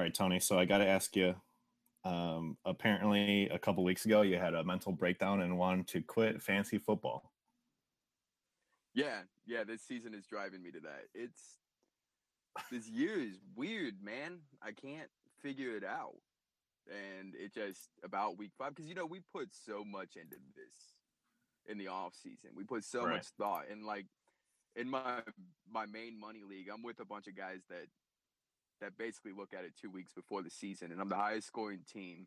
All right, Tony. So I got to ask you. Apparently, a couple weeks ago, you had a mental breakdown and wanted to quit fantasy football. Yeah, this season is driving me to that. This year is weird, man. I can't figure it out. And it just about week 5, because we put so much into this in the off season. We put so Right. much thought. And like in my main money league, I'm with a bunch of guys that basically look at it 2 weeks before the season, and I'm the highest scoring team,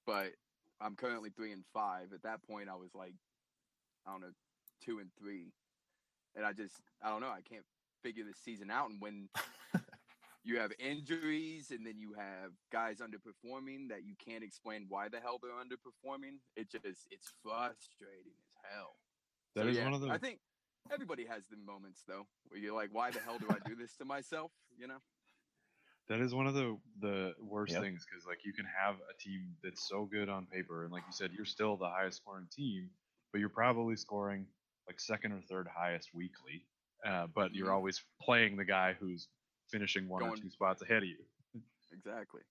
but I'm currently 3-5. At that point I was like, I don't know, 2-3. And I don't know, I can't figure this season out. And when you have injuries and then you have guys underperforming that you can't explain why the hell they're underperforming, it's frustrating as hell. That So is yeah, one of I the think everybody has the moments though where you're like, why the hell do I do this to myself? that is one of the worst Yep. things, because like you can have a team that's so good on paper, and like you said, you're still the highest scoring team, but you're probably scoring like second or third highest weekly. But you're Mm-hmm. always playing the guy who's finishing one or Going two spots ahead of you. exactly,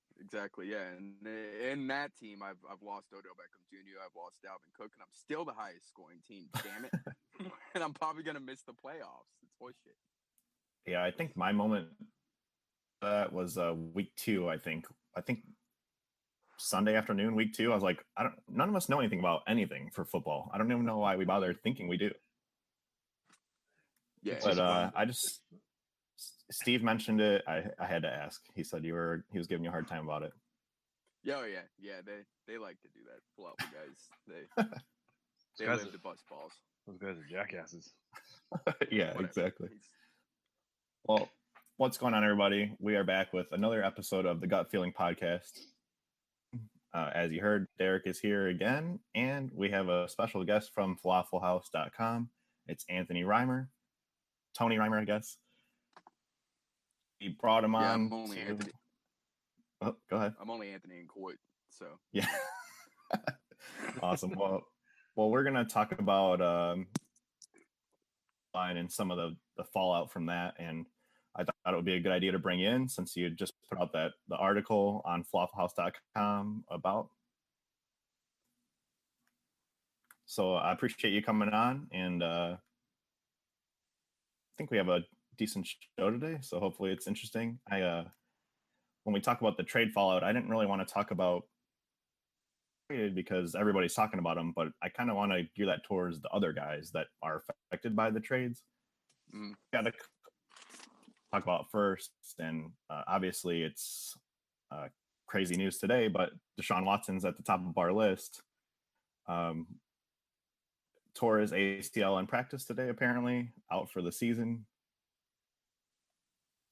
yeah. And in that team, I've lost Odell Beckham Jr., I've lost Dalvin Cook, and I'm still the highest scoring team. Damn it! And I'm probably gonna miss the playoffs. It's horseshit. Yeah, I think my moment that was week 2. I think Sunday afternoon, week 2. I was like, I don't. None of us know anything about anything for football. I don't even know why we bother thinking we do. Yeah, It's But just fun. I just Steve mentioned it. I had to ask. He said he was giving you a hard time about it. yeah. They like to do that. Fluffy guys. They Those guys live are to bust balls. those guys are jackasses. Yeah, Whatever. exactly. Well, what's going on, everybody? We are back with another episode of the Gut Feeling Podcast. As you heard, Derek is here again, and we have a special guest from falafelhouse.com. It's Anthony Reimer. Tony Reimer, I guess. He brought him Yeah, on I'm only to... Anthony. Oh, go ahead. I'm only Anthony in court. So Yeah. Awesome. Well, we're going to talk about line and some of the fallout from that, and I thought it would be a good idea to bring in, since you just put out the article on falafelhouse.com about. So I appreciate you coming on, and I think we have a decent show today, so hopefully it's interesting. When we talk about the trade fallout, I didn't really want to talk about because everybody's talking about them, but I kind of want to gear that towards the other guys that are affected by the trades. Got to talk about first, and obviously it's crazy news today, but Deshaun Watson's at the top of our list. Tore his ACL in practice today, apparently out for the season.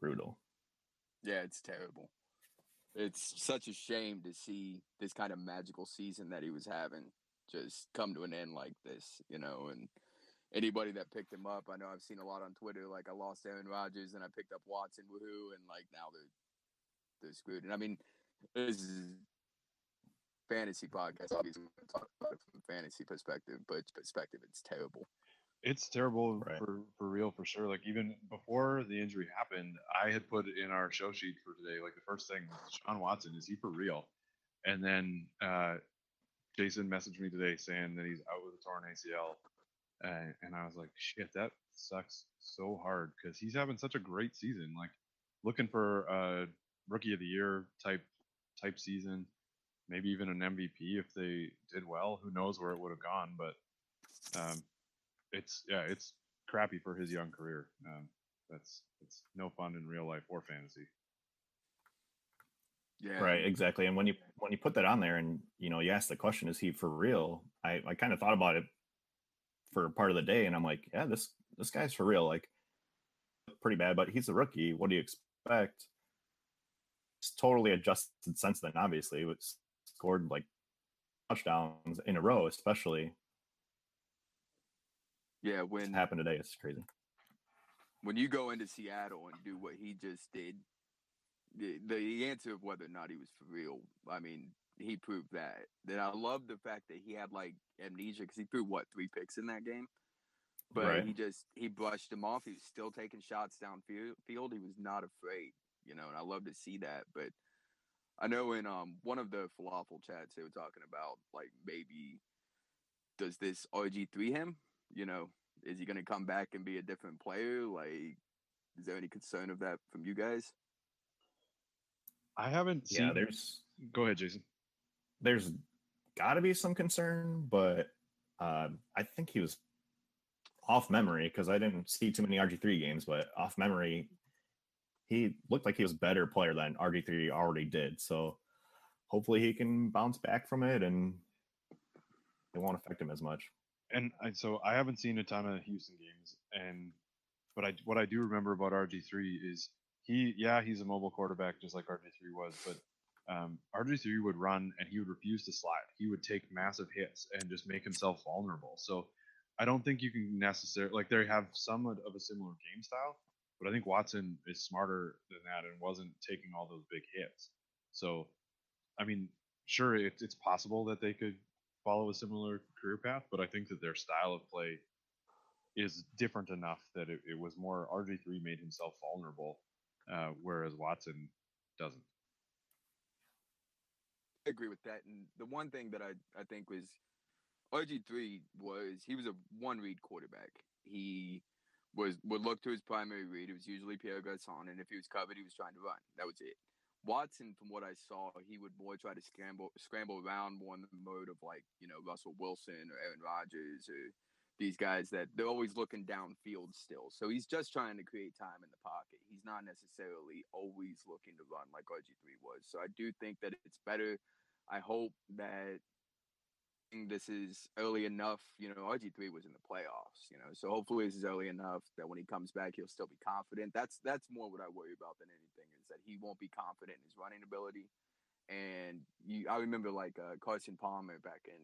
Brutal. yeah, it's terrible. It's such a shame to see this kind of magical season that he was having just come to an end like this, and anybody that picked him up, I know I've seen a lot on Twitter, like, I lost Aaron Rodgers and I picked up Watson, woohoo, and like now they're screwed. And I mean, this is fantasy podcast, obviously we're going to talk about it from a fantasy perspective, but it's terrible. It's terrible, Right. for real, for sure. Like, even before the injury happened, I had put in our show sheet for today, like, the first thing was Deshaun Watson, is he for real? And then Jason messaged me today saying that he's out with a torn ACL. And I was like, shit, that sucks so hard, because he's having such a great season. Like, looking for a rookie of the year type season, maybe even an MVP if they did well. Who knows where it would have gone? But it's crappy for his young career. It's no fun in real life or fantasy. Yeah. Right, exactly. And when you put that on there, and you ask the question, is he for real? I kind of thought about it for part of the day, and I'm like, yeah, this guy's for real. Like, pretty bad, but he's a rookie. What do you expect? It's totally adjusted since then. Obviously, it's scored like touchdowns in a row, especially. Yeah, What's happened today is crazy. When you go into Seattle and do what he just did, the answer of whether or not he was for real, I mean, he proved that. Then I love the fact that he had like amnesia, because he threw 3 picks in that game, but Right. he brushed him off. He was still taking shots downfield. He was not afraid. and I love to see that. But I know in one of the falafel chats they were talking about like maybe does this RG3 him? Is he going to come back and be a different player? Like, is there any concern of that from you guys? I haven't seen. Yeah, Go ahead, Jason. There's got to be some concern, but I think he was off memory because I didn't see too many RG3 games, but off memory, he looked like he was a better player than RG3 already did. So hopefully he can bounce back from it and it won't affect him as much. And so I haven't seen a ton of Houston games, but what I do remember about RG3 is he's a mobile quarterback just like RG3 was, but RG3 would run and he would refuse to slide. He would take massive hits and just make himself vulnerable. So I don't think you can necessarily like they have somewhat of a similar game style, but I think Watson is smarter than that and wasn't taking all those big hits. So, I mean, sure, it's possible that they could follow a similar career path, but I think that their style of play is different enough that it was more RG3 made himself vulnerable, whereas Watson doesn't. I agree with that. And the one thing that I think was RG3 he was a one-read quarterback. He would look to his primary read. It was usually Pierre Garçon, and if he was covered, he was trying to run. That was it. Watson, from what I saw, he would more try to scramble around more in the mode of like, Russell Wilson or Aaron Rodgers or these guys that they're always looking downfield still. So he's just trying to create time in the pocket. He's not necessarily always looking to run like RG3 was. So I do think that it's better. I hope that this is early enough. RG3 was in the playoffs, so hopefully this is early enough that when he comes back, he'll still be confident. That's more what I worry about than anything is that he won't be confident in his running ability. And I remember like Carson Palmer back in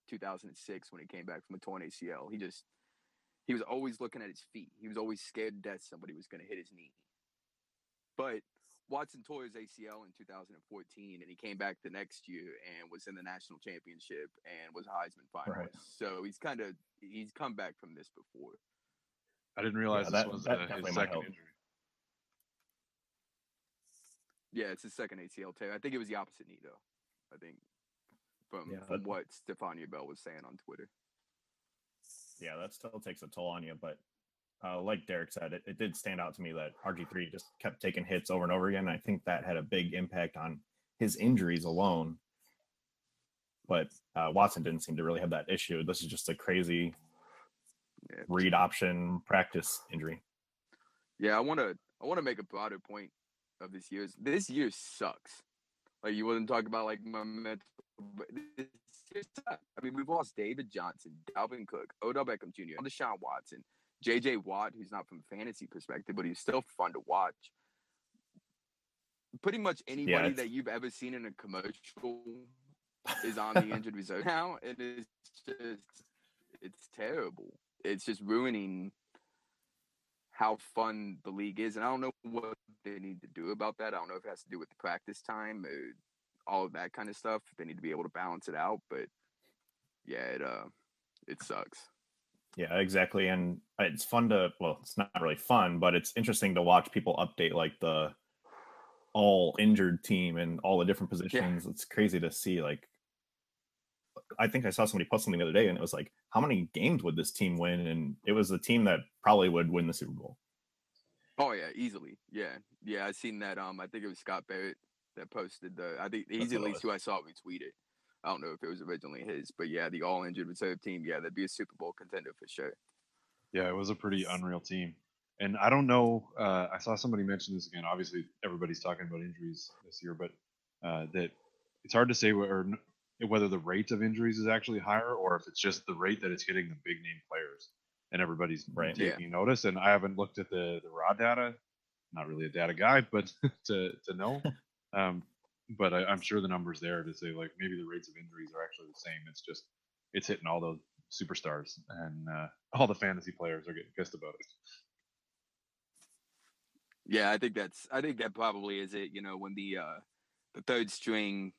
2006 when he came back from a torn ACL. He was always looking at his feet. He was always scared to death somebody was going to hit his knee. But Watson tore his ACL in 2014, and he came back the next year and was in the national championship and was a Heisman finalist. Right. So he's come back from this before. I didn't realize this was his second injury. Yeah, it's his second ACL tear. I think it was the opposite knee, though. I think from what Stefania Bell was saying on Twitter. Yeah, that still takes a toll on you, but like Derek said, it did stand out to me that RG3 just kept taking hits over and over again. I think that had a big impact on his injuries alone. But Watson didn't seem to really have that issue. This is just a crazy read option practice injury. Yeah, I want to make a broader point of this year. This year sucks. Like you wouldn't talk about like my mental, but this year sucks. I mean, we've lost David Johnson, Dalvin Cook, Odell Beckham Jr., Deshaun Watson, J.J. Watt, who's not from fantasy perspective, but he's still fun to watch. Pretty much anybody that you've ever seen in a commercial is on the injured reserve now, and it's terrible. It's just ruining how fun the league is, and I don't know what they need to do about that. I don't know if it has to do with the practice time or all of that kind of stuff. They need to be able to balance it out, but yeah, it sucks. Yeah, exactly. And it's fun it's not really fun, but it's interesting to watch people update like the all injured team and all the different positions. Yeah. It's crazy to see. Like, I think I saw somebody post something the other day and it was like, how many games would this team win? And it was the team that probably would win the Super Bowl. Oh yeah, easily. Yeah. I seen that. I think it was Scott Barrett that posted I think he's at least who I saw retweeted. I don't know if it was originally his, but yeah, the all injured reserve team. Yeah, that'd be a Super Bowl contender for sure. Yeah, it was a pretty unreal team. And I don't know, I saw somebody mention this again. Obviously, everybody's talking about injuries this year, but that it's hard to say whether the rate of injuries is actually higher or if it's just the rate that it's hitting the big name players and everybody's taking notice. And I haven't looked at the raw data. Not really a data guy, but to know. But I'm sure the number's there to say like maybe the rates of injuries are actually the same. It's just it's hitting all those superstars and all the fantasy players are getting pissed about it. Yeah, I think that probably is it. When the third string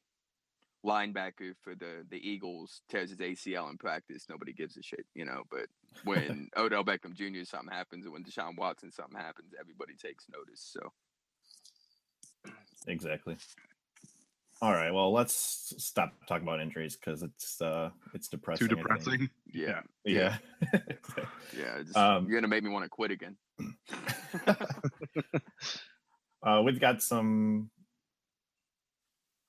linebacker for the Eagles tears his ACL in practice, nobody gives a shit. But when Odell Beckham Jr. something happens, or when Deshaun Watson something happens, everybody takes notice. So Exactly. All right. Well, let's stop talking about injuries because it's depressing. Too depressing. Yeah. Yeah. You're gonna make me want to quit again. We've got some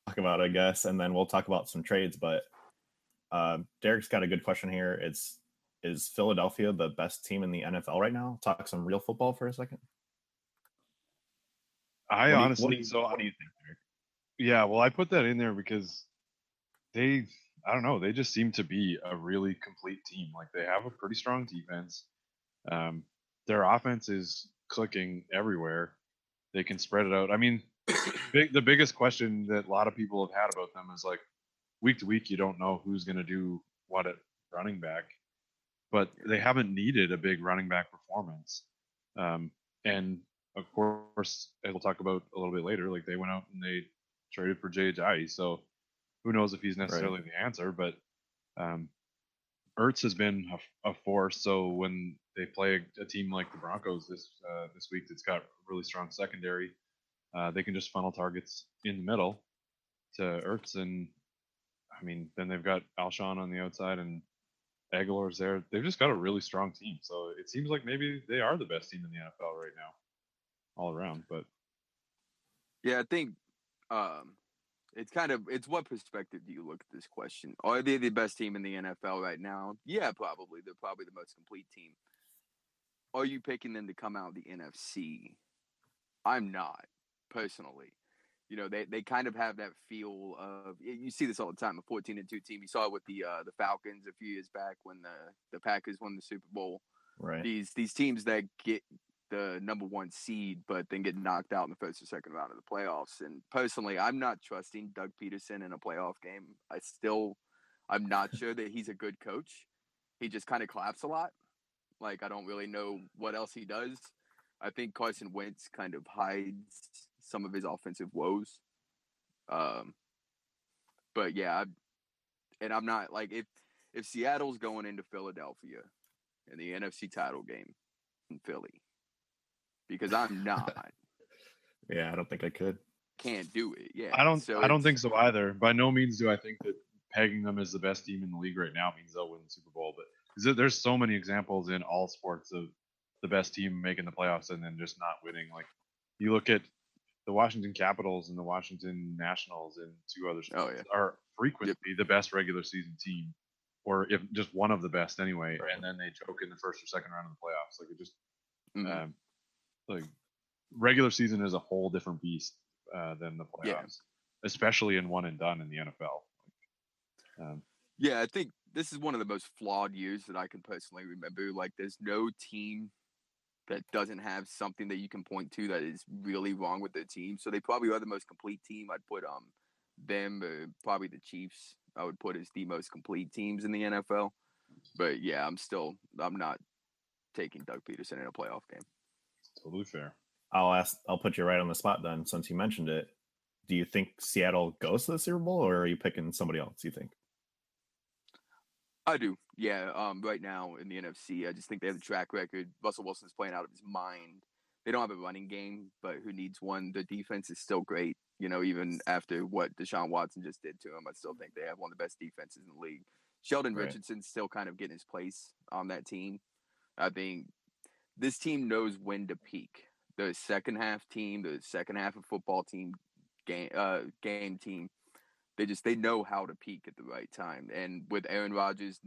talk about, I guess, and then we'll talk about some trades. But Derek's got a good question here. Is Philadelphia the best team in the NFL right now? Talk some real football for a second. What do you think, Derek? Yeah, well, I put that in there because I don't know, they just seem to be a really complete team. Like, they have a pretty strong defense. Their offense is clicking everywhere. They can spread it out. I mean, the biggest question that a lot of people have had about them is, like, week to week, you don't know who's going to do what at running back, but they haven't needed a big running back performance. And of course, as we'll talk about a little bit later, like, they went out and they traded for Jay, so who knows if he's necessarily the answer, but Ertz has been a force. So when they play a team like the Broncos this week that's got a really strong secondary, they can just funnel targets in the middle to Ertz, and I mean, then they've got Alshon on the outside and Aguilar's there. They've just got a really strong team. So it seems like maybe they are the best team in the NFL right now, all around. But yeah, I think it's what perspective do you look at this question? Are they the best team in the NFL right now? Yeah, probably. They're probably the most complete team. Are you picking them to come out of the NFC? I'm not, personally. You know, they kind of have that feel of, you see this all the time, a 14-2 team. You saw it with the Falcons a few years back when the Packers won the Super Bowl. Right. These teams that get the number one seed, but then get knocked out in the first or second round of the playoffs. And personally, I'm not trusting Doug Peterson in a playoff game. I'm not sure that he's a good coach. He just kind of claps a lot. Like, I don't really know what else he does. I think Carson Wentz kind of hides some of his offensive woes. But yeah, I'm not, like, if Seattle's going into Philadelphia in the NFC title game in Philly, because I'm not. Yeah, I don't think I could. Can't do it. Yeah, I don't think so either. By no means do I think that pegging them as the best team in the league right now means they'll win the Super Bowl. But there's so many examples in all sports of the best team making the playoffs and then just not winning. Like, you look at the Washington Capitals and the Washington Nationals and two other sports are frequently the best regular season team, or if just one of the best anyway. Right. And then they choke in the first or second round of the playoffs. Like, it just like, regular season is a whole different beast than the playoffs, especially in one and done in the NFL. Yeah, I think this is one of the most flawed years that I can personally remember. Like, there's no team that doesn't have something that you can point to that is really wrong with their team. So they probably are the most complete team. I'd put them, probably the Chiefs, I would put as the most complete teams in the NFL. But yeah, I'm not taking Doug Peterson in a playoff game. Totally fair. I'll put you right on the spot then, since you mentioned it. Do you think Seattle goes to the Super Bowl, or are you picking somebody else, you think? I do. Yeah. Right now in the NFC, I just think they have the track record. Russell Wilson's playing out of his mind. They don't have a running game, but who needs one? The defense is still great. You know, even after what Deshaun Watson just did to him, I still think they have one of the best defenses in the league. Sheldon Richardson's still kind of getting his place on that team. I think this team knows when to peak. The second half team, the second half of football team, game team, they know how to peak at the right time. And with Aaron Rodgers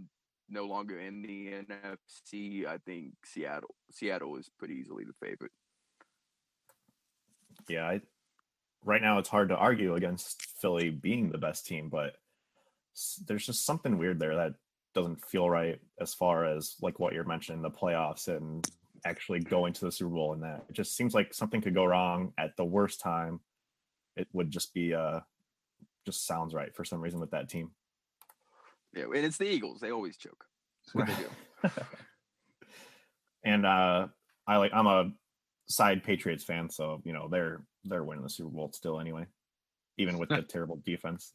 no longer in the NFC, I think Seattle is pretty easily the favorite. Yeah, right now it's hard to argue against Philly being the best team, but there's just something weird there that doesn't feel right as far as, like, what you're mentioning, the playoffs and actually going to the Super Bowl, and that it just seems like something could go wrong at the worst time. It would just be just sounds right for some reason with that team. Yeah, and it's the Eagles. They always choke. That's what they do. And I'm a side Patriots fan, so you know they're winning the Super Bowl still anyway, even with the terrible defense.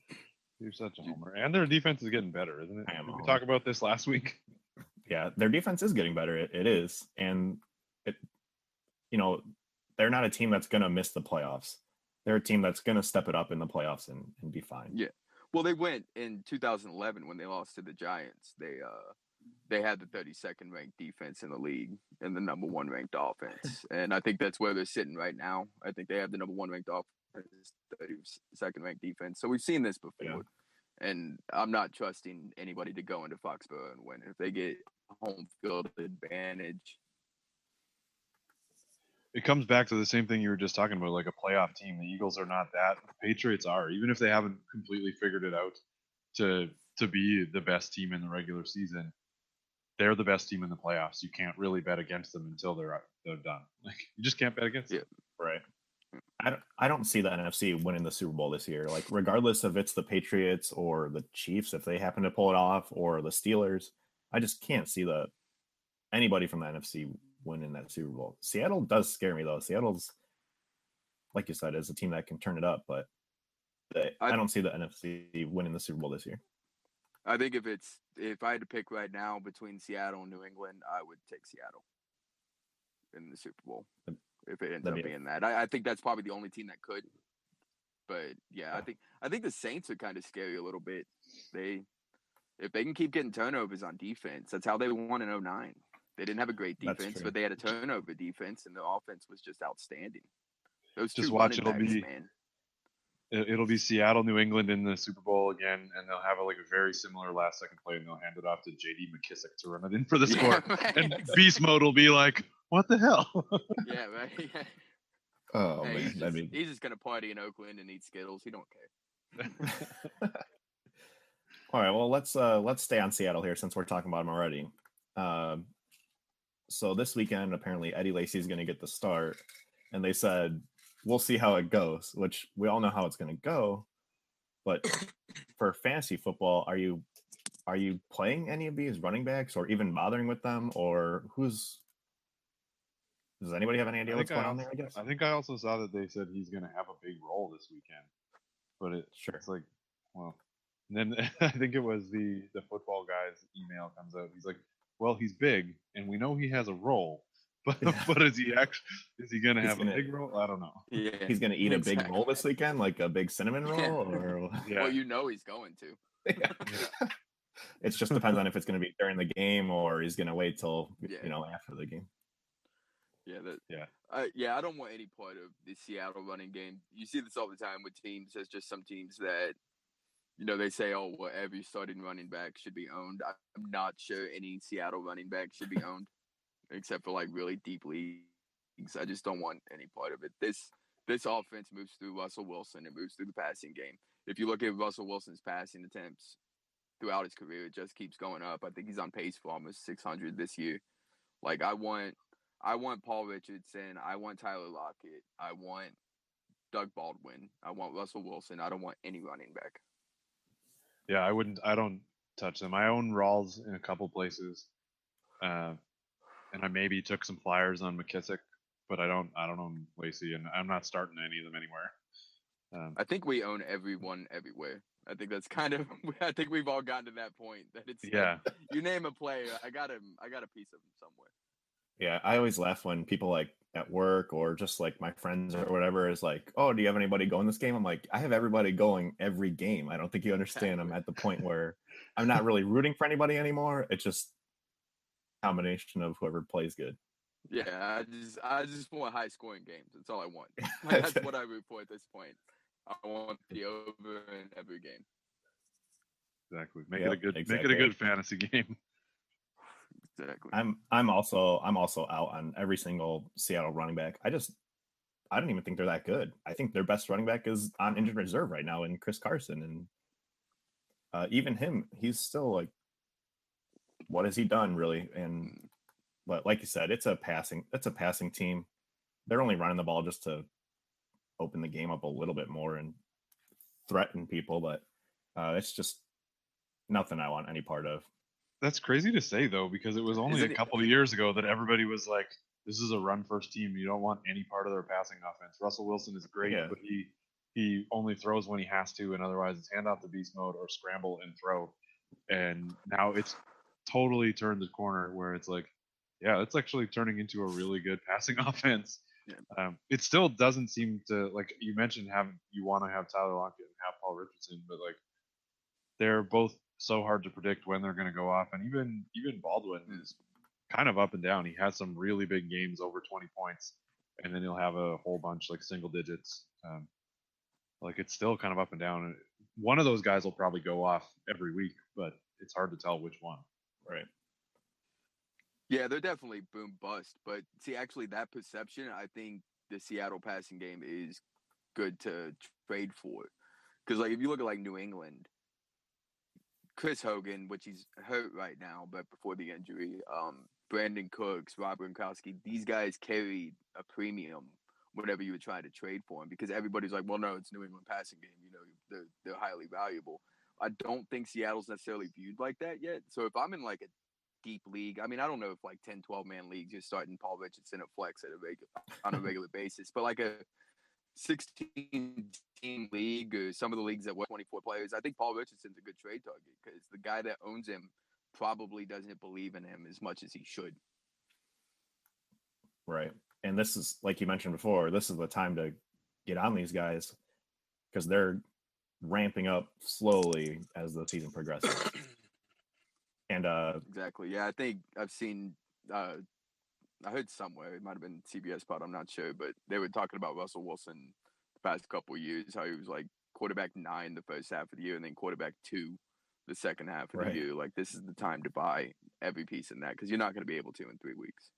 You're such a homer. And their defense is getting better, isn't it? Did we talk about this last week? Yeah, their defense is getting better. It is, and they're not a team that's going to miss the playoffs. they're a team that's going to step it up in the playoffs and be fine. Yeah. Well, they went in 2011 when they lost to the Giants. They had the 32nd ranked defense in the league and the number 1 ranked offense. And I think that's where they're sitting right now. I think they have the number 1 ranked offense, 32nd ranked defense. So we've seen this before. Yeah. And I'm not trusting anybody to go into Foxborough and win. If they get home field advantage. It comes back to the same thing you were just talking about, like a playoff team. The Eagles are not that. The Patriots are, even if they haven't completely figured it out to be the best team in the regular season. They're the best team in the playoffs. You can't really bet against them until they're done. Like you just can't bet against them. Right. I don't see the NFC winning the Super Bowl this year. Like regardless if it's the Patriots or the Chiefs, if they happen to pull it off, or the Steelers, I just can't see anybody from the NFC winning that Super Bowl. Seattle does scare me though. Seattle's, like you said, is a team that can turn it up, but I don't see the NFC winning the Super Bowl this year. I think if I had to pick right now between Seattle and New England, I would take Seattle in the Super Bowl if it ends up being that. I think that's probably the only team that could. But yeah, I think the Saints are kind of scary a little bit. If they can keep getting turnovers on defense, that's how they won in 2009. They didn't have a great defense, but they had a turnover defense, and the offense was just outstanding. Those just two watch running backs, man. It'll be Seattle, New England in the Super Bowl again, and they'll have a very similar last-second play, and they'll hand it off to J.D. McKissick to run it in for the score. Right. And Beast Mode will be like, "What the hell?" Yeah, right. Yeah. Oh Hey, man, he's just gonna party in Oakland and eat Skittles. He don't care. All right, well let's stay on Seattle here since we're talking about him already. So this weekend, apparently Eddie Lacy is going to get the start, and they said we'll see how it goes, which we all know how it's going to go. But for fantasy football, are you playing any of these running backs or even bothering with them, or does anybody have any idea what's going on there? I guess. I think I also saw that they said he's going to have a big role this weekend, but it's like, well, and then I think it was the football guy's email comes out. He's like, well, he's big, and we know he has a role, but is he going to have a big role? I don't know. Yeah, he's going to eat a big roll this weekend, like a big cinnamon roll, or well, you know he's going to. Yeah. It just depends on if it's going to be during the game or he's going to wait till after the game. I don't want any part of the Seattle running game. You see this all the time with teams. There's just some teams that, they say, oh, well, every starting running back should be owned. I'm not sure any Seattle running back should be owned, except for really deep leagues. I just don't want any part of it. This offense moves through Russell Wilson. It moves through the passing game. If you look at Russell Wilson's passing attempts throughout his career, it just keeps going up. I think he's on pace for almost 600 this year. I want Paul Richardson. I want Tyler Lockett. I want Doug Baldwin. I want Russell Wilson. I don't want any running back. Yeah, I don't touch them. I own Rawls in a couple places, and I maybe took some flyers on McKissick, but I don't own Lacy, and I'm not starting any of them anywhere. I think we own everyone everywhere. I think that's I think we've all gotten to that point that it's you name a player, I got a piece of him somewhere. Yeah, I always laugh when people at work or just my friends or whatever is like, oh, do you have anybody going this game? I'm like, I have everybody going every game. I don't think you understand. I'm at the point where I'm not really rooting for anybody anymore. It's just a combination of whoever plays good. Yeah, I just want high scoring games. That's all I want. That's what I root for at this point. I want the over in every game. Exactly. Make it a good fantasy game. Exactly. I'm also out on every single Seattle running back. I don't even think they're that good. I think their best running back is on injured reserve right now in Chris Carson, and even him, he's still what has he done really? But like you said, it's a passing team. They're only running the ball just to open the game up a little bit more and threaten people, but it's just nothing I want any part of. That's crazy to say though, because it was only a couple of years ago that everybody was like, this is a run first team. You don't want any part of their passing offense. Russell Wilson is great, but he only throws when he has to, and otherwise it's hand off the beast mode or scramble and throw. And now it's totally turned the corner where it's it's actually turning into a really good passing offense. It still doesn't seem to, like you mentioned, you want to have Tyler Lockett and have Paul Richardson, but like they're both so hard to predict when they're going to go off, and even Baldwin is kind of up and down. He has some really big games over 20 points, and then he'll have a whole bunch like single digits. Like it's still kind of up and down. One of those guys will probably go off every week, but it's hard to tell which one. Right. Yeah, they're definitely boom bust. But see, actually, that perception, I think the Seattle passing game is good to trade for. Because, like, if you look at, like, New England, Chris Hogan, which he's hurt right now, but before the injury, Brandon Cooks, Rob Gronkowski, these guys carried a premium whenever you were trying to trade for them because everybody's like, well, no, it's New England passing game. You know, they're highly valuable. I don't think Seattle's necessarily viewed like that yet. So if I'm in, like, a deep league. I mean, I don't know if like 10, 12-man leagues you're starting Paul Richardson at flex on a regular basis, but like a 16-team league or some of the leagues that were 24 players, I think Paul Richardson's a good trade target because the guy that owns him probably doesn't believe in him as much as he should. Right. And this is, like you mentioned before, this is the time to get on these guys because they're ramping up slowly as the season progresses. And exactly. Yeah, I think I've seen I heard somewhere, it might have been CBS Pod, I'm not sure, but they were talking about Russell Wilson the past couple of years, how he was like quarterback 9 the first half of the year and then quarterback 2 the second half of the year. Like this is the time to buy every piece in that because you're not going to be able to in 3 weeks.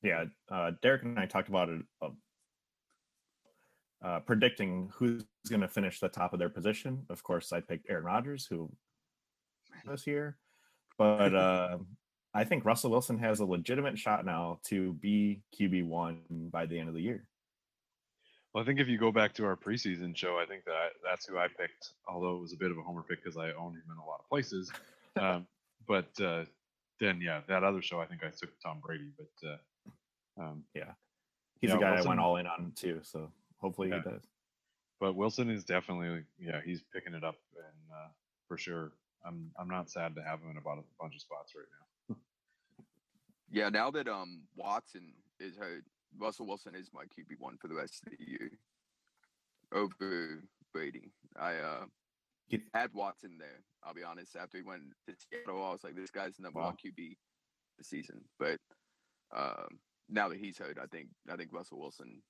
Yeah, Derek and I talked about it, predicting who's going to finish the top of their position. Of course, I picked Aaron Rodgers, who this year. But I think Russell Wilson has a legitimate shot now to be QB1 by the end of the year. Well, I think if you go back to our preseason show, I think that's who I picked, although it was a bit of a homer pick because I own him in a lot of places. But then, yeah, that other show, I think I took Tom Brady. But yeah, he's a guy Wilson, I went all in on too, so hopefully he does. But Wilson is definitely, he's picking it up, and for sure. I'm not sad to have him in about a bunch of spots right now. Yeah, now that Watson is hurt, Russell Wilson is my QB1 for the rest of the year over Brady. I had Watson there. I'll be honest. After he went to Seattle, I was like, this guy's the number one QB this season. But now that he's hurt, I think Russell Wilson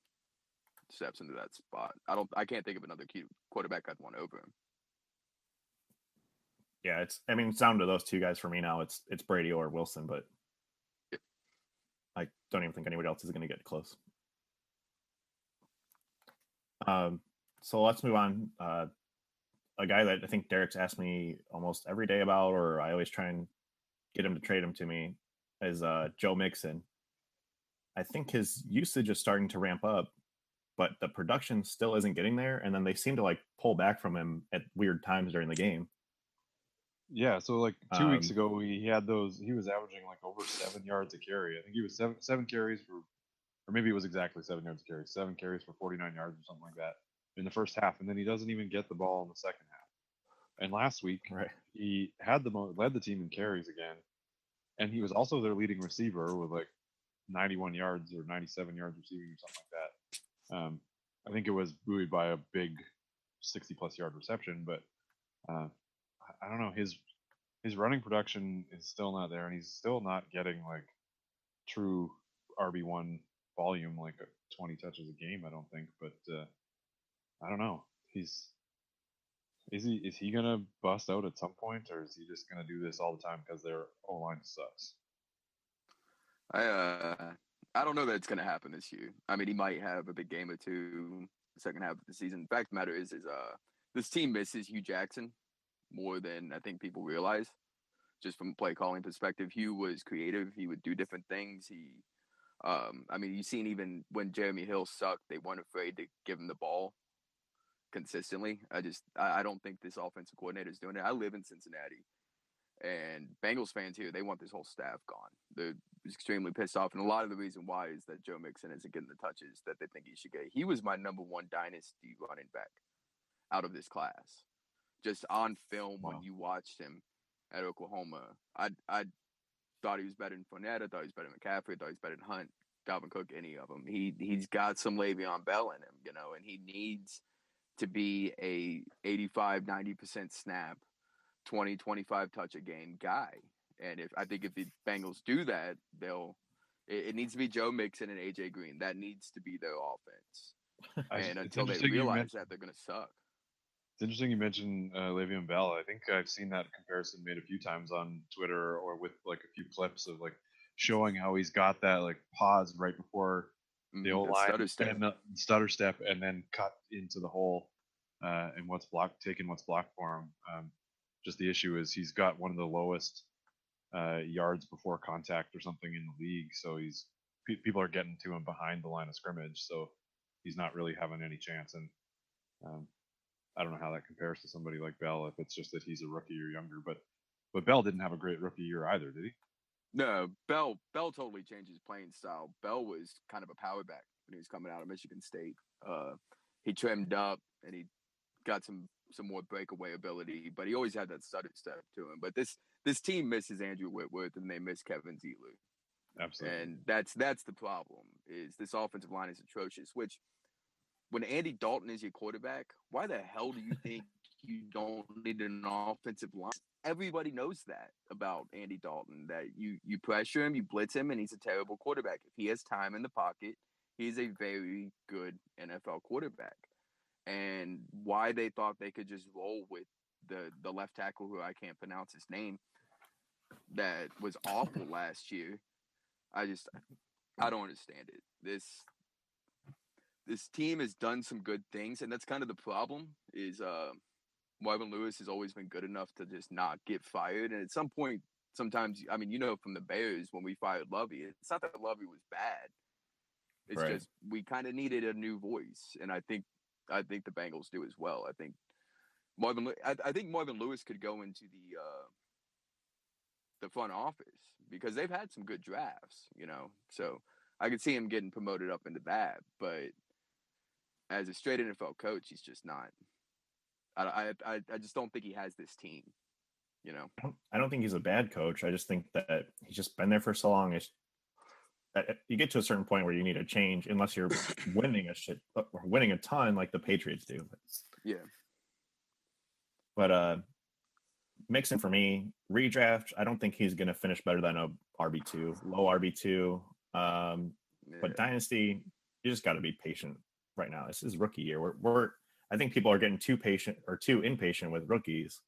steps into that spot. I can't think of another quarterback I'd want over him. Yeah, it's down to those two guys for me now. It's Brady or Wilson, but I don't even think anybody else is going to get close. So let's move on. A guy that I think Derek's asked me almost every day about, or I always try and get him to trade him to me, is Joe Mixon. I think his usage is starting to ramp up, but the production still isn't getting there. And then they seem to like pull back from him at weird times during the game. Yeah, so like 2 weeks ago, he was averaging like over 7 yards a carry. I think he was seven carries for, or maybe it was exactly 7 yards a carry, 7 carries for 49 yards or something like that in the first half. And then he doesn't even get the ball in the second half. And last week, he had led the team in carries again. And he was also their leading receiver with like 91 yards or 97 yards receiving or something like that. I think it was buoyed by a big 60-plus yard reception, but I don't know. His running production is still not there, and he's still not getting like true RB1 volume, like 20 touches a game. I don't think, but I don't know. Is he gonna bust out at some point, or is he just gonna do this all the time because their O-line sucks? I don't know that it's gonna happen this year. I mean, he might have a big game or two the second half of the season. The fact of the matter is this team misses Hugh Jackson more than I think people realize. Just from a play calling perspective, Hugh was creative. He would do different things. You've seen even when Jeremy Hill sucked, they weren't afraid to give him the ball consistently. I don't think this offensive coordinator is doing it. I live in Cincinnati, and Bengals fans here, they want this whole staff gone. They're extremely pissed off, and a lot of the reason why is that Joe Mixon isn't getting the touches that they think he should get. He was my number one dynasty running back out of this class. Just on film, when you watched him at Oklahoma, I thought he was better than Fournette. I thought he was better than McCaffrey. I thought he was better than Hunt. Dalvin Cook, any of them. He's got some Le'Veon Bell in him, you know, and he needs to be a 85-90% snap, 20-25 touch a game guy. And I think if the Bengals do that, it needs to be Joe Mixon and AJ Green. That needs to be their offense. And until they realize that, they're going to suck. It's interesting you mentioned Le'Veon Bell. I think I've seen that comparison made a few times on Twitter or with like a few clips of like showing how he's got that like pause right before the O-line stutter step and then cut into the hole and what's blocked for him. Just the issue is he's got one of the lowest yards before contact or something in the league, so people are getting to him behind the line of scrimmage, so he's not really having any chance. And I don't know how that compares to somebody like Bell if it's just that he's a rookie or younger, but Bell didn't have a great rookie year either, did he? No, Bell totally changed his playing style. Bell was kind of a power back when he was coming out of Michigan State. He trimmed up and he got some more breakaway ability, but he always had that stutter step to him. But this team misses Andrew Whitworth and they miss Kevin Zeitler. Absolutely. And that's the problem, is this offensive line is atrocious, which when Andy Dalton is your quarterback, why the hell do you think you don't need an offensive line? Everybody knows that about Andy Dalton, that you pressure him, you blitz him, and he's a terrible quarterback. If he has time in the pocket, he's a very good NFL quarterback. And why they thought they could just roll with the left tackle, who I can't pronounce his name, that was awful last year. I don't understand it. This team has done some good things, and that's kind of the problem, is Marvin Lewis has always been good enough to just not get fired. And at some point, sometimes, I mean, you know, from the Bears when we fired Lovey, it's not that Lovey was bad. It's just we kind of needed a new voice, and I think the Bengals do as well. I think Marvin Lewis could go into the front office because they've had some good drafts, you know. So I could see him getting promoted up into that, but as a straight NFL coach, he's just not. I just don't think he has this team, you know. I don't think he's a bad coach. I just think that he's just been there for so long. You get to a certain point where you need a change, unless you're winning a ton like the Patriots do. Yeah. But Mixon for me, redraft, I don't think he's going to finish better than a RB2, low RB2. But Dynasty, you just got to be patient right now. This is rookie year. I think people are getting too patient or too impatient with rookies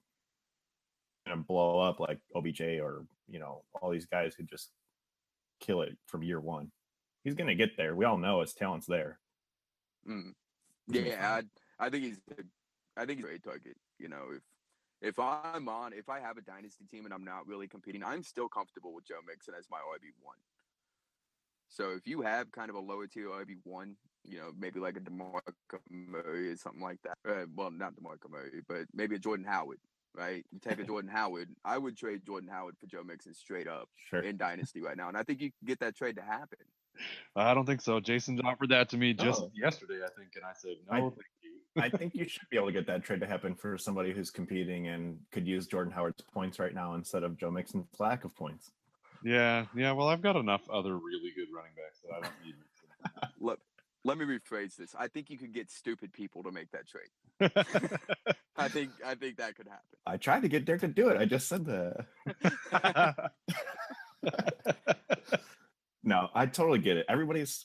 and blow up like OBJ or, you know, all these guys who just kill it from year one. He's going to get there. We all know his talent's there. Yeah, I think he's a great target. You know, if I have a dynasty team and I'm not really competing, I'm still comfortable with Joe Mixon as my RB1. So if you have kind of a lower tier RB1, you know, maybe like a DeMarco Murray or something like that. Well, not DeMarco Murray, but maybe a Jordan Howard, right? You take a Jordan Howard. I would trade Jordan Howard for Joe Mixon straight up in Dynasty right now. And I think you can get that trade to happen. I don't think so. Jason offered that to me just yesterday, I think, and I said, no, thank you. I think you should be able to get that trade to happen for somebody who's competing and could use Jordan Howard's points right now instead of Joe Mixon's lack of points. Yeah. Well, I've got enough other really good running backs that I don't need Mixon. Let me rephrase this. I think you could get stupid people to make that trade. I think that could happen. I tried to get Derek to do it. I just said that. No, I totally get it. Everybody's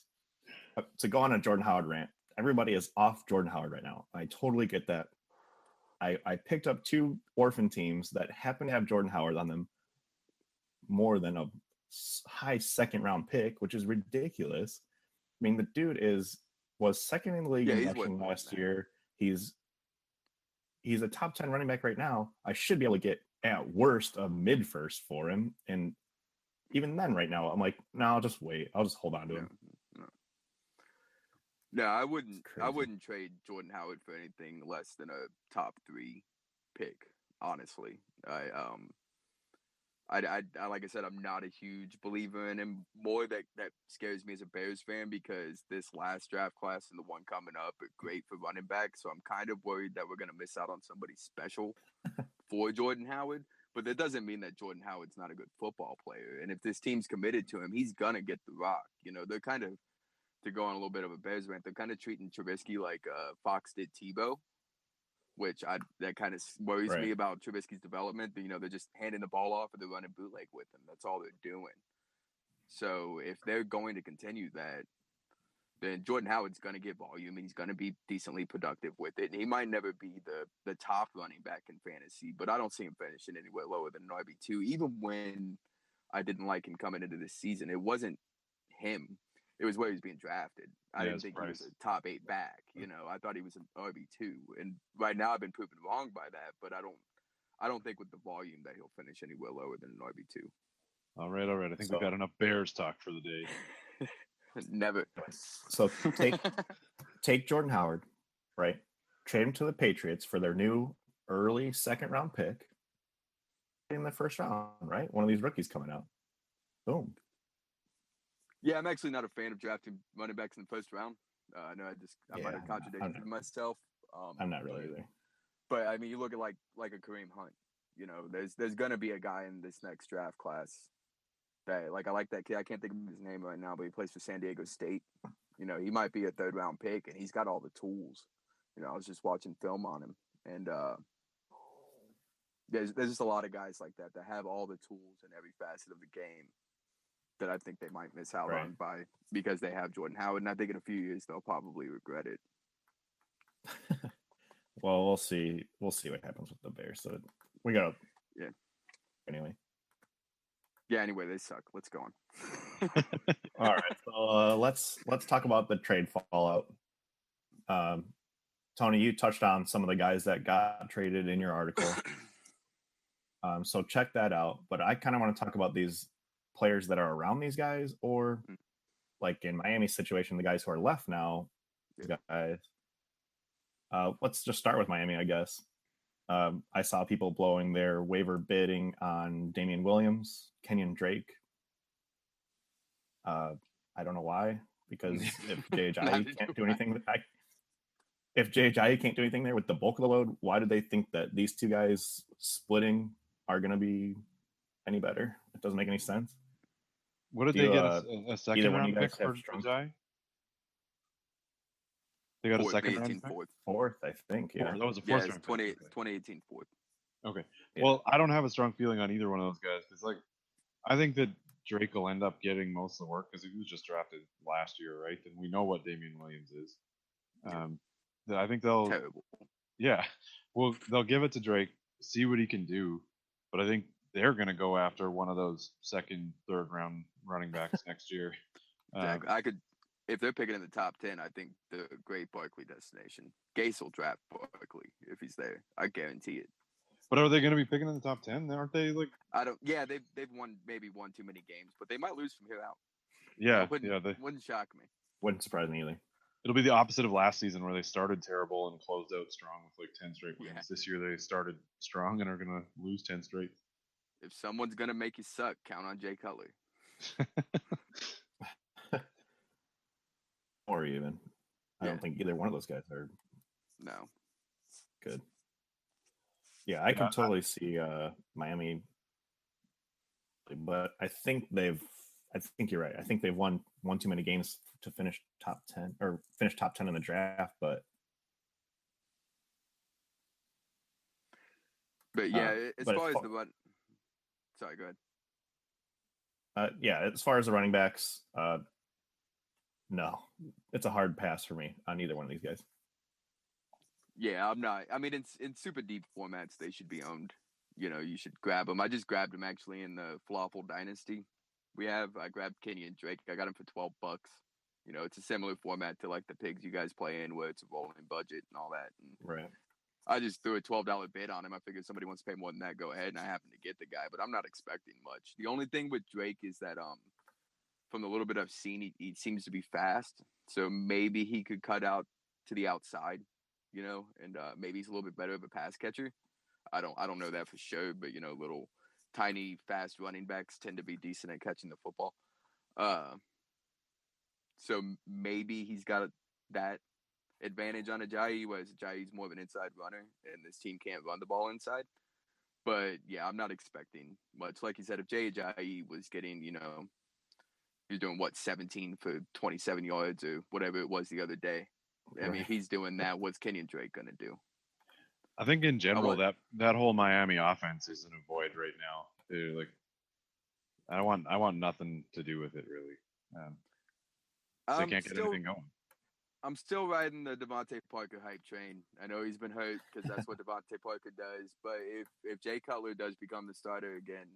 to go on a Jordan Howard rant. Everybody is off Jordan Howard right now. I totally get that. I picked up 2 orphan teams that happen to have Jordan Howard on them more than a high second round pick, which is ridiculous. I mean, the dude was second in the league in rushing last year. He's a top 10 running back right now. I should be able to get at worst a mid first for him. And even then right now, I'm like, no, I'll just wait. I'll just hold on to him. No, I wouldn't trade Jordan Howard for anything less than a top 3 pick, honestly. I like I said, I'm not a huge believer in him. More that scares me as a Bears fan, because this last draft class and the one coming up are great for running back. So I'm kind of worried that we're going to miss out on somebody special for Jordan Howard. But that doesn't mean that Jordan Howard's not a good football player. And if this team's committed to him, he's gonna get the rock. They're kind of, to go on a little bit of a Bears rant, they're kind of treating Trubisky like Fox did Tebow, which that kind of worries me about Trubisky's development. They're just handing the ball off and they're running bootleg with him. That's all they're doing. So if they're going to continue that, then Jordan Howard's going to get volume and he's going to be decently productive with it. And he might never be the top running back in fantasy, but I don't see him finishing anywhere lower than an RB2. Even when I didn't like him coming into this season, it wasn't him. It was where he was being drafted. I didn't think he was a top 8 back. I thought he was an RB2. And right now I've been proven wrong by that, but I don't think with the volume that he'll finish anywhere lower than an RB2. All right. I think we've got enough Bears talk for the day. Never. So take Jordan Howard, right? Trade him to the Patriots for their new early second round pick in the first round, right? One of these rookies coming out. Boom. Yeah, I'm actually not a fan of drafting running backs in the first round. I know I might have contradicted myself. I'm not really either. But I mean, you look at like a Kareem Hunt. There's gonna be a guy in this next draft class that, I like that kid. I can't think of his name right now, but he plays for San Diego State. He might be a 3rd round pick, and he's got all the tools. I was just watching film on him, and there's just a lot of guys like that have all the tools in every facet of the game that I think they might miss out on because they have Jordan Howard, and I think in a few years they'll probably regret it. Well, we'll see. We'll see what happens with the Bears. So we got anyway. Yeah. Anyway, they suck. Let's go on. All right. So let's talk about the trade fallout. Tony, you touched on some of the guys that got traded in your article. So check that out. But I kind of want to talk about these players that are around these guys, or like in Miami's situation, the guys who are left now. Guys. Let's just start with Miami, I guess. I saw people blowing their waiver bidding on Damian Williams, Kenyon Drake. I don't know why, because if JHI can't do anything, if JHI can't do anything there with the bulk of the load, why do they think that these two guys splitting are going to be any better? It doesn't make any sense. What did they get a second round pick for Jai? They got a second round pick? Fourth, I think. Yeah, that was a fourth round 2018 fourth. Okay. Yeah. Well, I don't have a strong feeling on either one of those guys because, I think that Drake will end up getting most of the work because he was just drafted last year, right? And we know what Damian Williams is. I think they'll. Terrible. Yeah. Well, they'll give it to Drake, see what he can do, but I think they're going to go after one of those second, third round running backs next year. Exactly. If they're picking in the top 10, I think the great Barkley destination. Gase will draft Barkley if he's there. I guarantee it. But are they going to be picking in the top 10? Aren't they I don't. Yeah, they've won too many games, but they might lose from here out. Yeah, wouldn't shock me. Wouldn't surprise me either. It'll be the opposite of last season where they started terrible and closed out strong with 10 straight wins. Yeah. This year they started strong and are going to lose 10 straight. If someone's going to make you suck, count on Jay Cutler. Or even. I don't think either one of those guys are good. Yeah, I can totally see Miami, but I think you're right. I think they've won too many games to finish top 10 or finish top 10 in the draft, but yeah, as far as the run. Sorry, go ahead. Yeah, as far as the running backs, no, it's a hard pass for me on either one of these guys. Yeah, I'm not. I mean, in super deep formats, they should be owned. You should grab them. I just grabbed them actually in the Falafel Dynasty. I grabbed Kenyon Drake. I got him for $12. It's a similar format to the pigs you guys play in, where it's a rolling budget and all that. And right. I just threw a $12 bid on him. I figured somebody wants to pay more than that, go ahead, and I happened to get the guy. But I'm not expecting much. The only thing with Drake is that from the little bit I've seen, he seems to be fast. So maybe he could cut out to the outside, and maybe he's a little bit better of a pass catcher. I don't know that for sure, but little tiny fast running backs tend to be decent at catching the football. So maybe he's got that advantage on Ajayi, whereas Ajayi's more of an inside runner, and this team can't run the ball inside. But yeah, I'm not expecting much. Like you said, if Jay Ajayi was getting, he's doing 17 for 27 yards or whatever it was the other day. I mean, if he's doing that, what's Kenyon Drake gonna do? I think in general that whole Miami offense is in a void right now. Dude, like, I want nothing to do with it really. They can't get anything going. I'm still riding the Devontae Parker hype train. I know he's been hurt because that's what Devontae Parker does. But if Jay Cutler does become the starter again,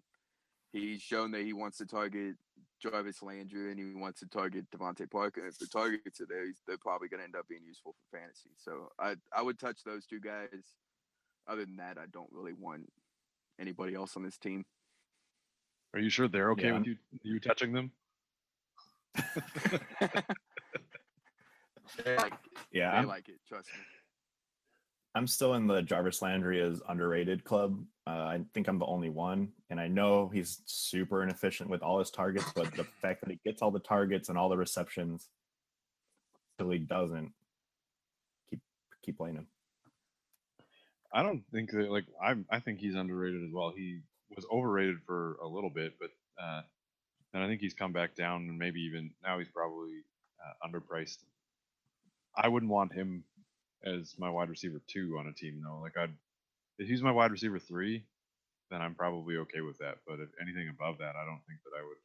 he's shown that he wants to target Jarvis Landry and he wants to target Devontae Parker. If the targets are there, they're probably going to end up being useful for fantasy. So I would touch those two guys. Other than that, I don't really want anybody else on this team. Are you sure they're okay with you touching them? They like it. Trust me. I'm still in the Jarvis Landry is underrated club. I think I'm the only one, and I know he's super inefficient with all his targets, but the fact that he gets all the targets and all the receptions, the league doesn't keep playing him. I don't think that I think he's underrated as well. He was overrated for a little bit, but and I think he's come back down, and maybe even now he's probably underpriced. I wouldn't want him as my wide receiver 2 on a team though. Like if he's my wide receiver 3, then I'm probably okay with that. But if anything above that, I don't think that I would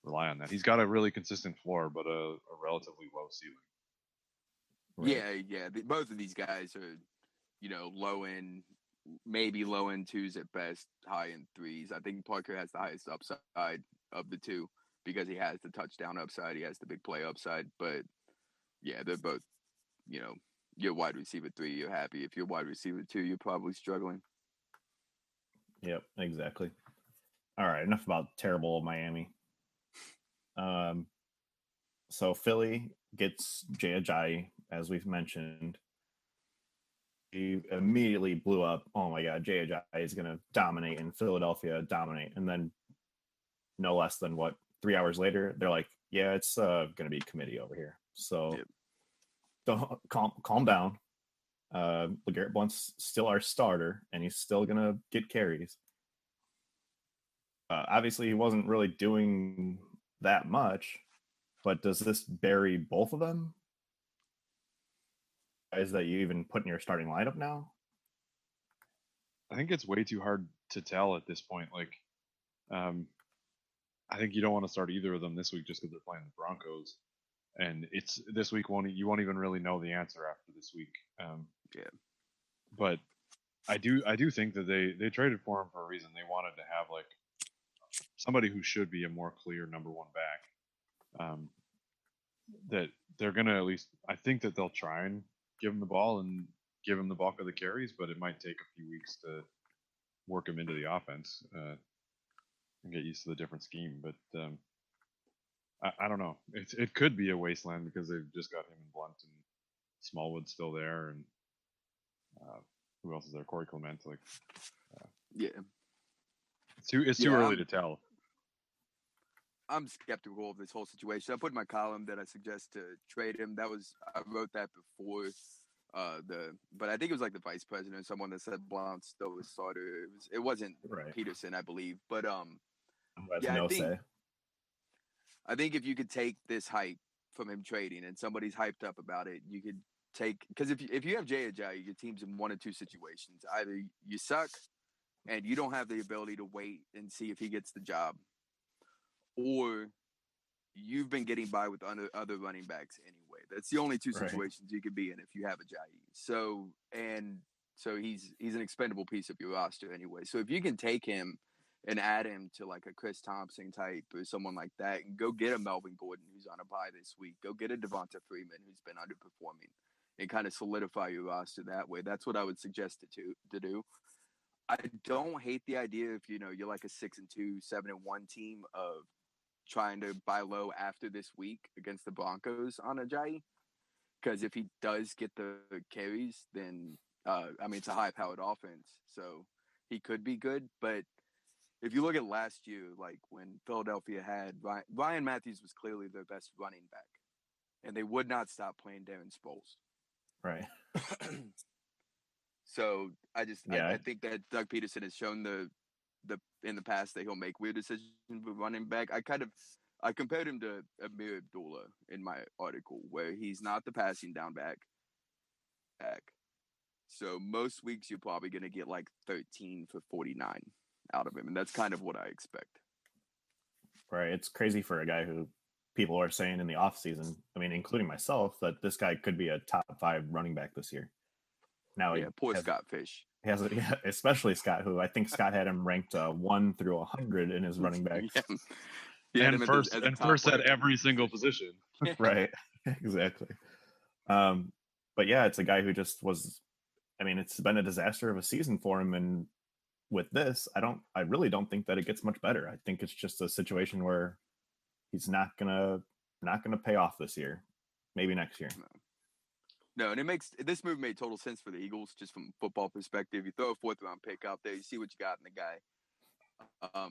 rely on that. He's got a really consistent floor, but a relatively low ceiling. Right. Yeah. Both of these guys are, low end, maybe low end 2s at best, high end 3s. I think Parker has the highest upside of the two because he has the touchdown upside, he has the big play upside. But yeah, they're both, you're wide receiver 3, you're happy. If you're wide receiver 2, you're probably struggling. Yep, exactly. All right, enough about terrible Miami. So Philly gets Jay Ajayi, as we've mentioned. He immediately blew up. Oh my God, Jay Ajayi is going to dominate in Philadelphia, dominate. And then no less than 3 hours later, they're like, yeah, it's going to be committee over here. So don't calm down. LeGarrette Blount's still our starter, and he's still going to get carries. Obviously, he wasn't really doing that much, but does this bury both of them? Guys that you even put in your starting lineup now? I think it's way too hard to tell at this point. Like, I think you don't want to start either of them this week just because they're playing the Broncos, and it's this week you won't even really know the answer after this week. But I do think that they traded for him for a reason. They wanted to have like somebody who should be a more clear number 1 back. That they're gonna at least, I think that they'll try and give him the ball and give him the bulk of the carries, but it might take a few weeks to work him into the offense and get used to the different scheme. But I don't know. It could be a wasteland because they've just got him and Blount and Smallwood's still there, and who else is there? Corey Clement. Like, it's too early to tell. I'm skeptical of this whole situation. I put in my column that I suggest to trade him. I wrote that before but I think it was like the vice president or someone that said Blount's still the starter. It wasn't Peterson, I believe. But I think if you could take this hype from him trading and somebody's hyped up about it, you could take, because if you have Jay Ajayi, your team's in one of two situations. Either you suck and you don't have the ability to wait and see if he gets the job, or you've been getting by with other running backs anyway. That's the only two situations you could be in if you have Ajayi. So he's an expendable piece of your roster anyway. So if you can take him and add him to like a Chris Thompson type or someone like that, and go get a Melvin Gordon who's on a bye this week, go get a Devonta Freeman who's been underperforming, and kind of solidify your roster that way. That's what I would suggest to do. I don't hate the idea if you're like a 6-2, 7-1 team of trying to buy low after this week against the Broncos on Ajayi, because if he does get the carries, then it's a high-powered offense, so he could be good. But if you look at last year, like when Philadelphia had Ryan Matthews was clearly their best running back, and they would not stop playing Darren Sproles. Right. So I Yeah, think that Doug Peterson has shown the in the past that he'll make weird decisions with running back. I compared him to Amir Abdullah in my article, where he's not the passing down back. So most weeks you're probably going to get like 13 for 49 out of him, and that's kind of what I expect. right. It's crazy for a guy who people are saying in the offseason, I mean, including myself, that this guy could be a top 5 running back this year. Now Yeah, poor Scott Fish. He has, especially Scott, who I think Scott had him ranked 1 through 100 in his running backs. Yeah. And first at every single position. Right, exactly. But yeah, it's a guy who just was. I mean, it's been a disaster of a season for him, and with this, I really don't think that it gets much better. I think it's just a situation where he's not gonna pay off this year. Maybe next year. No, and this move made total sense for the Eagles, just from a football perspective. You throw a 4th round pick out there, you see what you got in the guy.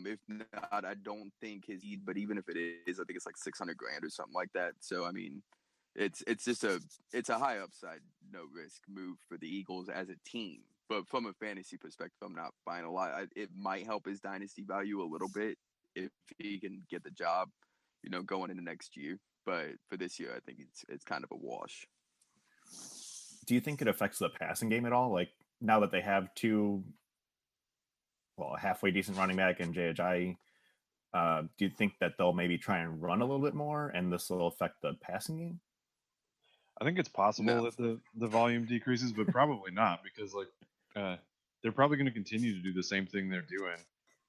If not, I don't think his need, but even if it is, I think it's like $600,000 or something like that. So I mean, it's just a high upside, no risk move for the Eagles as a team. But from a fantasy perspective, I'm not buying a lot. It might help his dynasty value a little bit if he can get the job, going into next year. But for this year, I think it's kind of a wash. Do you think it affects the passing game at all? Like now that they have a halfway decent running back in Jay Ajayi, do you think that they'll maybe try and run a little bit more, and this will affect the passing game? I think it's possible that the volume decreases, but probably not, because they're probably going to continue to do the same thing they're doing.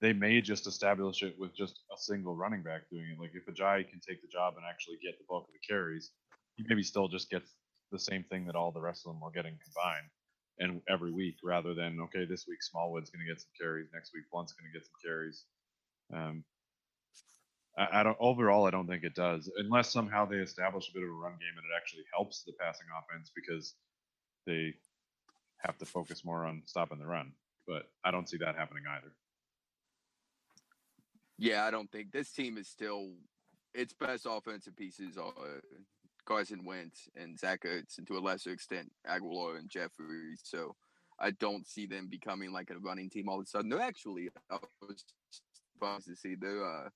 They may just establish it with just a single running back doing it. Like if Ajayi can take the job and actually get the bulk of the carries, he maybe still just gets the same thing that all the rest of them are getting combined, and every week, rather than, okay, this week Smallwood's going to get some carries, next week Blunt's going to get some carries. I don't think it does, unless somehow they establish a bit of a run game and it actually helps the passing offense because they have to focus more on stopping the run. But I don't see that happening either. Yeah, I don't think this team is still its best offensive pieces are Carson Wentz and Zach Ertz, and to a lesser extent Aguilar and Jeffrey. So I don't see them becoming like a running team all of a sudden. They're actually, I was surprised to see they're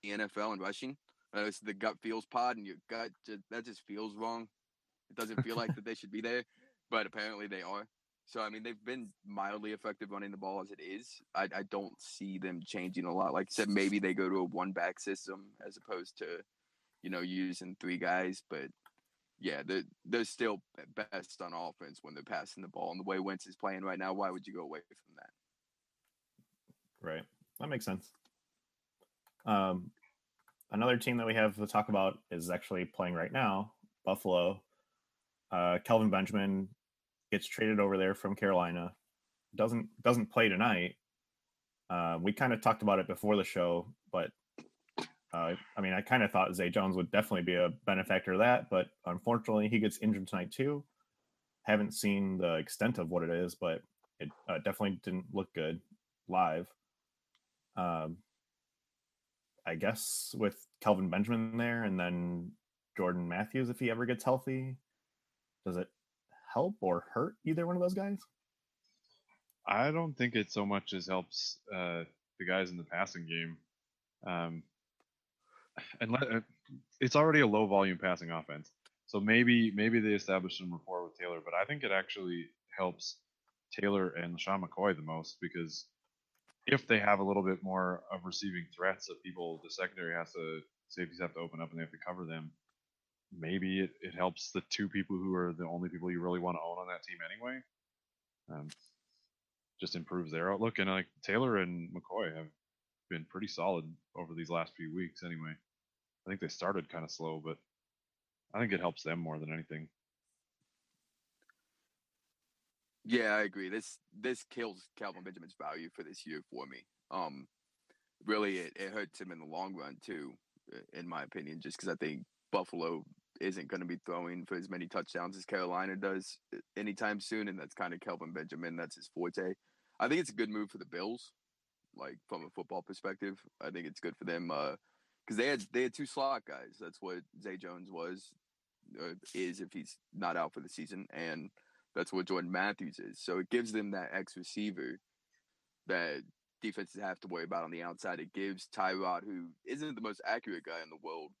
the NFL and rushing. It's the gut feels pod, and your gut that just feels wrong. It doesn't feel like that they should be there, but apparently they are. So I mean, they've been mildly effective running the ball as it is. I don't see them changing a lot. Like I said, maybe they go to a 1-back system as opposed to, using 3 guys. But yeah, they're still best on offense when they're passing the ball. And the way Wentz is playing right now, why would you go away from that? Right, that makes sense. Another team that we have to talk about is actually playing right now, Buffalo. Kelvin Benjamin gets traded over there from Carolina. Doesn't play tonight. We kind of talked about it before the show, but I mean, I kind of thought Zay Jones would definitely be a benefactor of that, but unfortunately he gets injured tonight too. Haven't seen the extent of what it is, but it definitely didn't look good live. I guess with Kelvin Benjamin there and then Jordan Matthews, if he ever gets healthy, does it help or hurt either one of those guys? I don't think it so much as helps the guys in the passing game. And it's already a low volume passing offense, so maybe they establish some rapport with Taylor. But I think it actually helps Taylor and LaShawn McCoy the most, because if they have a little bit more of receiving threats of people, the secondary safeties have to open up and they have to cover them. Maybe it helps the 2 people who are the only people you really want to own on that team anyway. Just improves their outlook. And like Taylor and McCoy have been pretty solid over these last few weeks anyway. I think they started kind of slow, but I think it helps them more than anything. Yeah, I agree. This kills Kelvin Benjamin's value for this year for me. Really, it hurts him in the long run too, in my opinion, just because I think Buffalo isn't going to be throwing for as many touchdowns as Carolina does anytime soon, and that's kind of Kelvin Benjamin. That's his forte. I think it's a good move for the Bills, like from a football perspective. I think it's good for them because they had 2 slot guys. That's what Zay Jones is if he's not out for the season, and That's what Jordan Matthews is. So it gives them that X receiver that defenses have to worry about on the outside. It gives Tyrod, who isn't the most accurate guy in the world,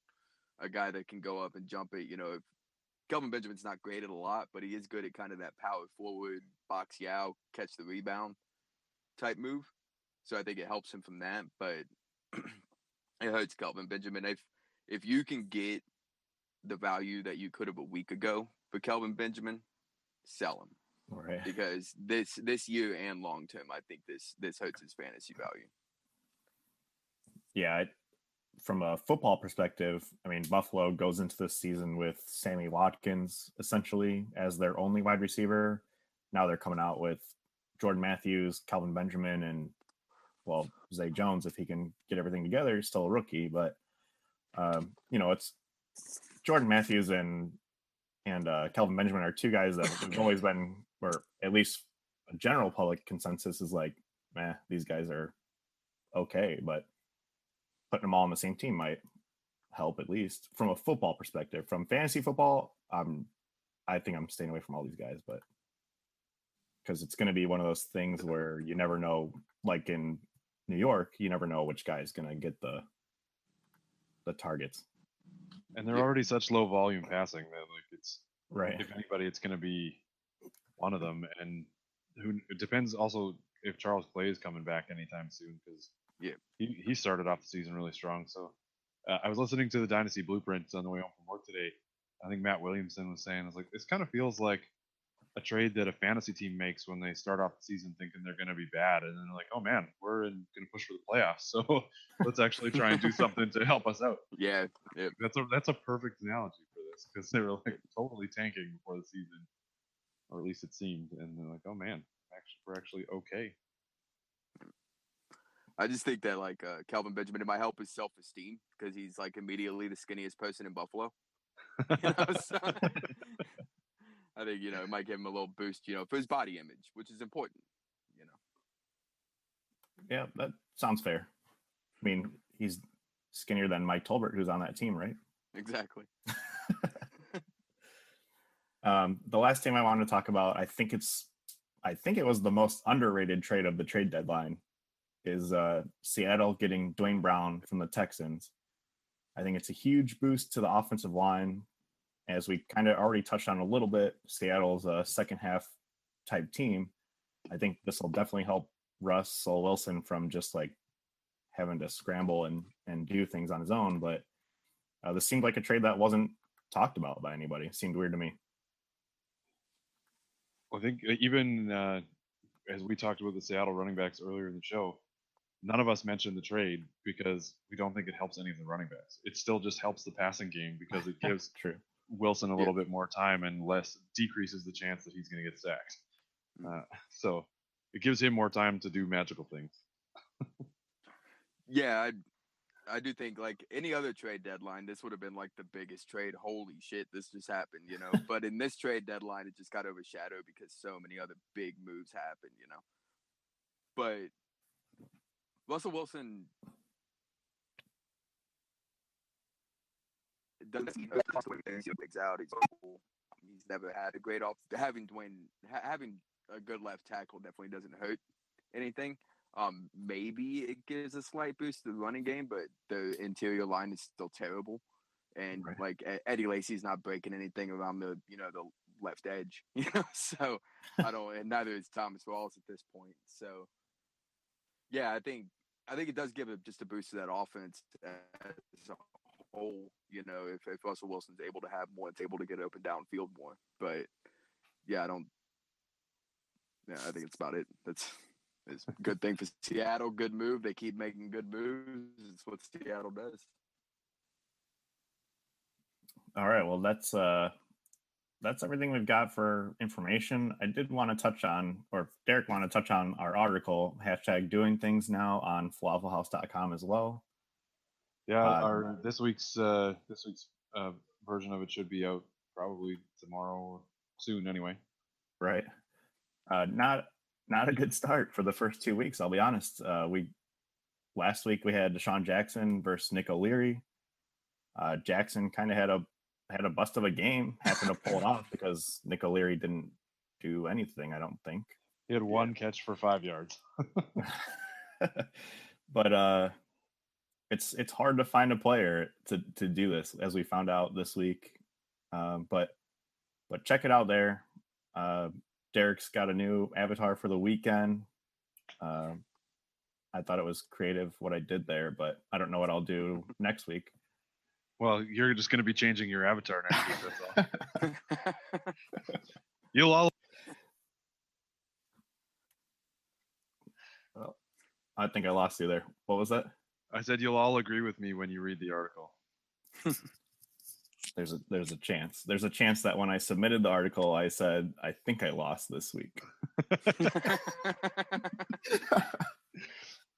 a guy that can go up and jump it. If Kelvin Benjamin's not great at a lot, but he is good at kind of that power forward, box you out, catch the rebound type move. So I think it helps him from that, but it hurts Kelvin Benjamin. If you can get the value that you could have a week ago for Kelvin Benjamin, sell him. Right. Because this year and long term, I think this hurts his fantasy value. Yeah, from a football perspective, I mean, Buffalo goes into this season with Sammy Watkins essentially as their only wide receiver. Now they're coming out with Jordan Matthews, Kelvin Benjamin, and Zay Jones, if he can get everything together. He's still a rookie, but it's Jordan Matthews and Kelvin Benjamin are two guys that have always been, or at least a general public consensus is like, these guys are okay, but putting them all on the same team might help, at least from a football perspective. From fantasy football, I think I'm staying away from all these guys, but because it's going to be one of those things where you never know, like in New York, you never know which guy is going to get the targets. And they're already such low volume passing that it's right. If anybody, it's going to be one of them. And it depends also if Charles Clay is coming back anytime soon, because he started off the season really strong. So I was listening to the Dynasty Blueprints on the way home from work today. I think Matt Williamson was saying, it's like, this kind of feels like a trade that a fantasy team makes when they start off the season thinking they're going to be bad, and then they're like, oh man, we're going to push for the playoffs, so let's actually try and do something to help us out. Yeah. That's a perfect analogy for this, because they were like totally tanking before the season, or at least it seemed, and they're like, oh man, we're actually okay. I just think that Kelvin Benjamin, it might help his self-esteem because he's like immediately the skinniest person in Buffalo. So, I think, it might give him a little boost, for his body image, which is important, Yeah, that sounds fair. I mean, he's skinnier than Mike Tolbert, who's on that team, right? Exactly. The last team I wanted to talk about, I think it was the most underrated trade of the trade deadline, is Seattle getting Dwayne Brown from the Texans. I think it's a huge boost to the offensive line. As we kind of already touched on a little bit, Seattle's a second half type team. I think this will definitely help Russell Wilson from just like having to scramble and do things on his own. But this seemed like a trade that wasn't talked about by anybody. It seemed weird to me. I think even as we talked about the Seattle running backs earlier in the show, none of us mentioned the trade because we don't think it helps any of the running backs. It still just helps the passing game because it gives True. Wilson a little bit more time and decreases the chance that he's going to get sacked. So it gives him more time to do magical things. Yeah, I do think like any other trade deadline, this would have been like the biggest trade. Holy shit, this just happened, But in this trade deadline, it just got overshadowed because so many other big moves happened, But Russell Wilson doesn't things out. He's never had a great off. Having a good left tackle definitely doesn't hurt anything. Maybe it gives a slight boost to the running game, but the interior line is still terrible. And like Eddie Lacy's not breaking anything around the the left edge, So I don't, and neither is Thomas Wallace at this point. So yeah, I think it does give just a boost to that offense as a whole. If Russell Wilson's able to have more, it's able to get open downfield more. But yeah, I think it's about it. It's a good thing for Seattle. Good move. They keep making good moves. It's what Seattle does. All right. Well, that's everything we've got for information. I did want to touch on, or Derek wanted to touch on our article, #doing things now on falafelhouse.com as well. Yeah, this week's version of it should be out probably tomorrow or soon anyway. Right. Not a good start for the first 2 weeks, I'll be honest. Last week we had Deshaun Jackson versus Nick O'Leary. Jackson kind of had a bust of a game, happened to pull it off because Nick O'Leary didn't do anything, I don't think. He had one catch for 5 yards. But it's hard to find a player to do this, as we found out this week. But check it out there. Derek's got a new avatar for the weekend. I thought it was creative what I did there, but I don't know what I'll do next week. Well, you're just going to be changing your avatar next week. That's all. You'll all. Well, I think I lost you there. What was that? I said you'll all agree with me when you read the article. There's a chance. There's a chance that when I submitted the article, I said I think I lost this week.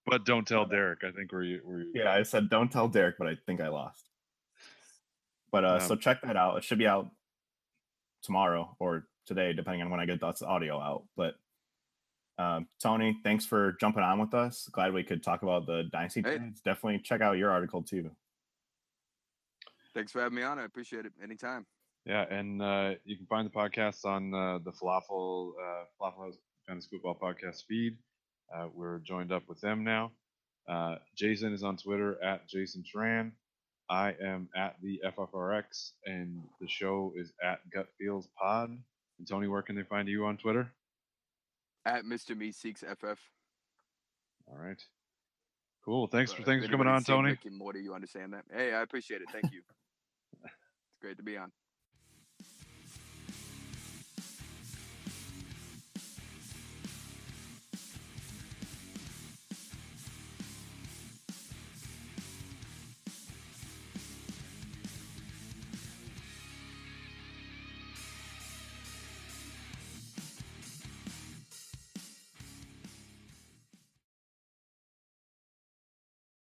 But don't tell Derek. I think we're Yeah, I said don't tell Derek, but I think I lost. But so check that out. It should be out tomorrow or today, depending on when I get this audio out. But Tony, thanks for jumping on with us. Glad we could talk about the Dynasty trades. Definitely check out your article too. Thanks for having me on. I appreciate it. Anytime. Yeah, and you can find the podcast on the Falafel House Fantasy Football Podcast feed. We're joined up with them now. Jason is on Twitter at Jason Tran. I am at the FFRX, and the show is at Gut Feels Pod. And Tony, where can they find you on Twitter? At Mr. Me Seeks FF. All right. Cool. Thanks for coming on, Tony. Rick and Morty, you understand that? Hey, I appreciate it. Thank you. It's great to be on.